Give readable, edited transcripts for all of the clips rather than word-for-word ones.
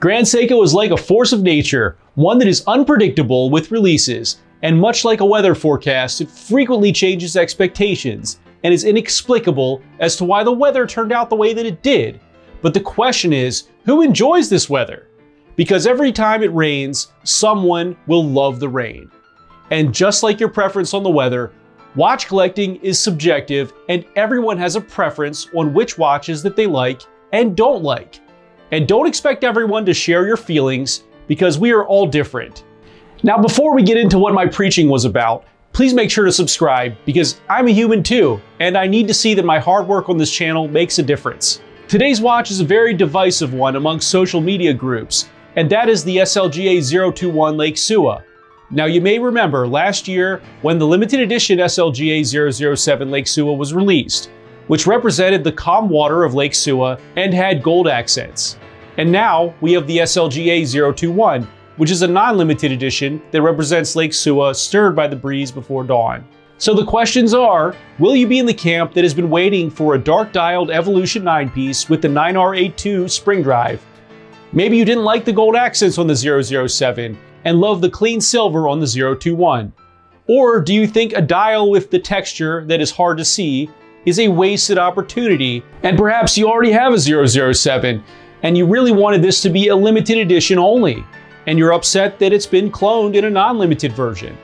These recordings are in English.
Grand Seiko is like a force of nature, one that is unpredictable with releases, and much like a weather forecast, it frequently changes expectations and is inexplicable as to why the weather turned out the way that it did. But the question is, who enjoys this weather? Because every time it rains, someone will love the rain. And just like your preference on the weather, watch collecting is subjective and everyone has a preference on which watches that they like and don't like. And don't expect everyone to share your feelings because we are all different. Now, before we get into what my preaching was about, please make sure to subscribe because I'm a human too, and I need to see that my hard work on this channel makes a difference. Today's watch is a very divisive one among social media groups, and that is the SLGA 021 Lake Suwa. Now, you may remember last year when the limited edition SLGA 007 Lake Suwa was released, which represented the calm water of Lake Suwa and had gold accents. And now we have the SLGA 021, which is a non-limited edition that represents Lake Suwa stirred by the breeze before dawn. So the questions are, will you be in the camp that has been waiting for a dark dialed Evolution 9-piece with the 9R82 spring drive? Maybe you didn't like the gold accents on the 007 and love the clean silver on the 021. Or do you think a dial with the texture that is hard to see is a wasted opportunity, and perhaps you already have a 007 and you really wanted this to be a limited edition only, and you're upset that it's been cloned in a non-limited version?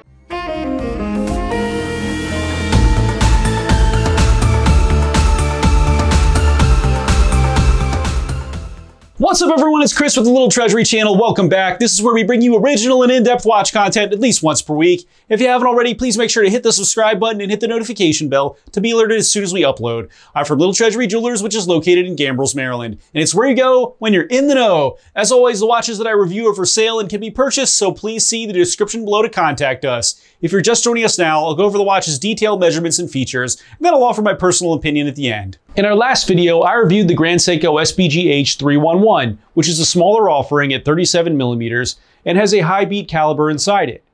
What's up everyone, it's Chris with the Little Treasury Channel. Welcome back. This is where we bring you original and in-depth watch content at least once per week. If you haven't already, please make sure to hit the subscribe button and hit the notification bell to be alerted as soon as we upload. I'm from Little Treasury Jewelers, which is located in Gambrills, Maryland. And it's where you go when you're in the know. As always, the watches that I review are for sale and can be purchased, so please see the description below to contact us. If you're just joining us now, I'll go over the watch's detailed measurements and features, and then I'll offer my personal opinion at the end. In our last video, I reviewed the Grand Seiko SBGH 311, which is a smaller offering at 37mm and has a high beat caliber inside it.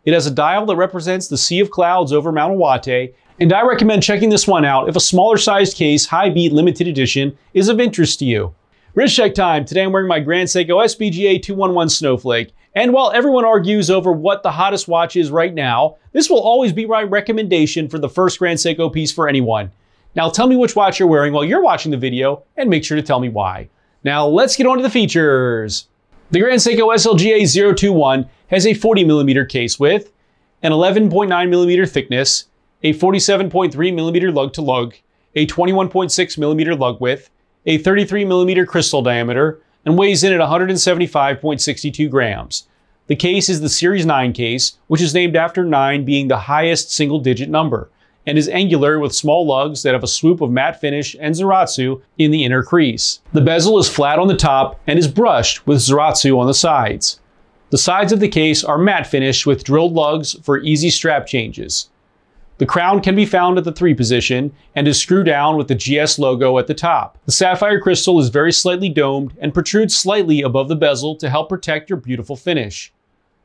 It has a dial that represents the Sea of Clouds over Mount Iwate, and I recommend checking this one out if a smaller sized case, high beat limited edition is of interest to you. Wrist check time. Today I'm wearing my Grand Seiko SBGA 211 Snowflake, and while everyone argues over what the hottest watch is right now, this will always be my recommendation for the first Grand Seiko piece for anyone. Now tell me which watch you're wearing while you're watching the video and make sure to tell me why. Now let's get on to the features. The Grand Seiko SLGA 021 has a 40mm case width, an 11.9mm thickness, a 47.3mm lug to lug, a 21.6mm lug width, a 33mm crystal diameter, and weighs in at 175.62 grams. The case is the Series 9 case, which is named after 9 being the highest single-digit number, and is angular with small lugs that have a swoop of matte finish and Zaratsu in the inner crease. The bezel is flat on the top and is brushed with Zaratsu on the sides. The sides of the case are matte finish with drilled lugs for easy strap changes. The crown can be found at the 3 position and is screwed down with the GS logo at the top. The sapphire crystal is very slightly domed and protrudes slightly above the bezel to help protect your beautiful finish.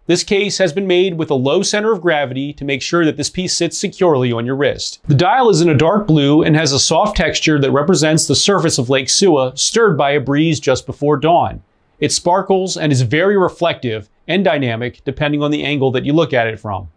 This case has been made with a low center of gravity to make sure that this piece sits securely on your wrist. The dial is in a dark blue and has a soft texture that represents the surface of Lake Suwa stirred by a breeze just before dawn. It sparkles and is very reflective and dynamic depending on the angle that you look at it from.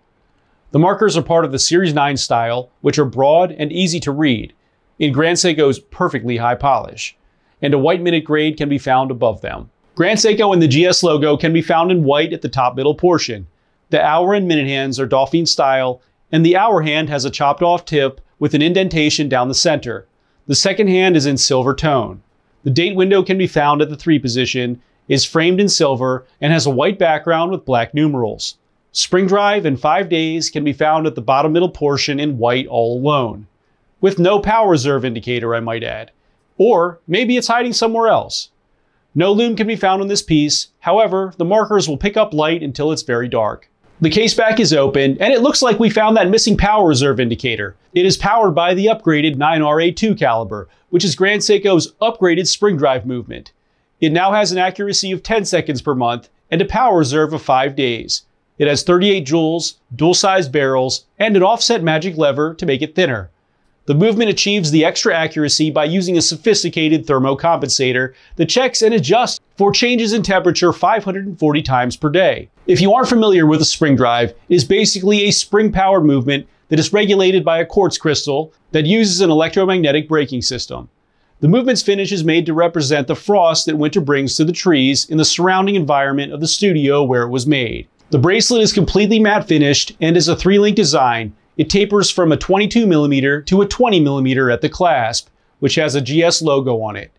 The markers are part of the Series 9 style, which are broad and easy to read, in Grand Seiko's perfectly high polish, and a white minute grade can be found above them. Grand Seiko and the GS logo can be found in white at the top middle portion. The hour and minute hands are Dauphine style, and the hour hand has a chopped off tip with an indentation down the center. The second hand is in silver tone. The date window can be found at the 3 position, is framed in silver, and has a white background with black numerals. Spring drive and 5 days can be found at the bottom middle portion in white all alone, with no power reserve indicator, I might add. Or maybe it's hiding somewhere else. No lume can be found on this piece, however, the markers will pick up light until it's very dark. The case back is open, and it looks like we found that missing power reserve indicator. It is powered by the upgraded 9R82 caliber, which is Grand Seiko's upgraded spring drive movement. It now has an accuracy of 10 seconds per month and a power reserve of 5 days. It has 38 joules, dual-sized barrels, and an offset magic lever to make it thinner. The movement achieves the extra accuracy by using a sophisticated thermocompensator that checks and adjusts for changes in temperature 540 times per day. If you aren't familiar with a spring drive, it is basically a spring-powered movement that is regulated by a quartz crystal that uses an electromagnetic braking system. The movement's finish is made to represent the frost that winter brings to the trees in the surrounding environment of the studio where it was made. The bracelet is completely matte finished and is a 3-link design. It tapers from a 22mm to a 20mm at the clasp, which has a GS logo on it.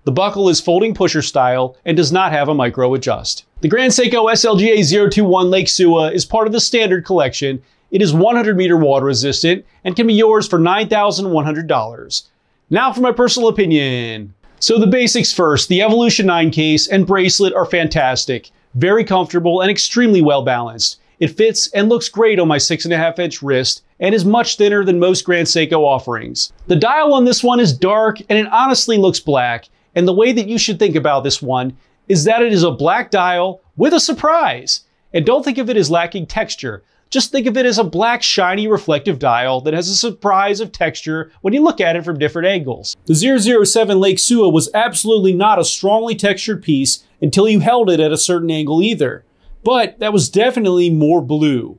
The buckle is folding pusher style and does not have a micro adjust. The Grand Seiko SLGA 021 Lake Sua is part of the standard collection. It is 100-meter water resistant and can be yours for $9,100. Now for my personal opinion. So the basics first, the Evolution 9 case and bracelet are fantastic, very comfortable and extremely well balanced. It fits and looks great on my 6.5-inch wrist and is much thinner than most Grand Seiko offerings. The dial on this one is dark and it honestly looks black, and the way that you should think about this one is that it is a black dial with a surprise. And don't think of it as lacking texture. Just think of it as a black, shiny, reflective dial that has a surprise of texture when you look at it from different angles. The 007 Lake Sua was absolutely not a strongly textured piece until you held it at a certain angle either. But that was definitely more blue.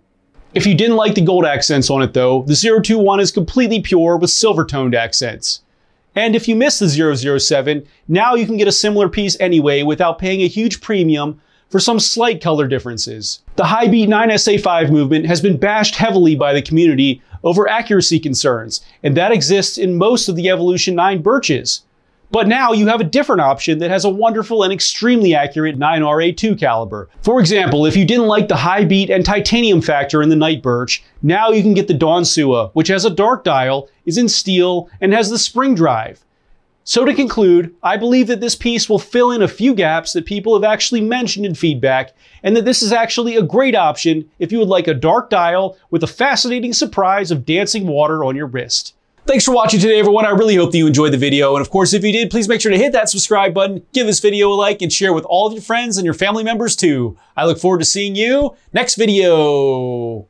If you didn't like the gold accents on it though, the 021 is completely pure with silver-toned accents. And if you missed the 007, now you can get a similar piece anyway without paying a huge premium for some slight color differences. The Hibeat 9SA5 movement has been bashed heavily by the community over accuracy concerns, and that exists in most of the Evolution 9 birches. But now you have a different option that has a wonderful and extremely accurate 9RA2 caliber. For example, if you didn't like the high beat and titanium factor in the Night Birch, now you can get the Dawn Sua, which has a dark dial, is in steel, and has the spring drive. So to conclude, I believe that this piece will fill in a few gaps that people have actually mentioned in feedback, and that this is actually a great option if you would like a dark dial with a fascinating surprise of dancing water on your wrist. Thanks for watching today, everyone. I really hope that you enjoyed the video. And of course, if you did, please make sure to hit that subscribe button, give this video a like, and share with all of your friends and your family members too. I look forward to seeing you next video.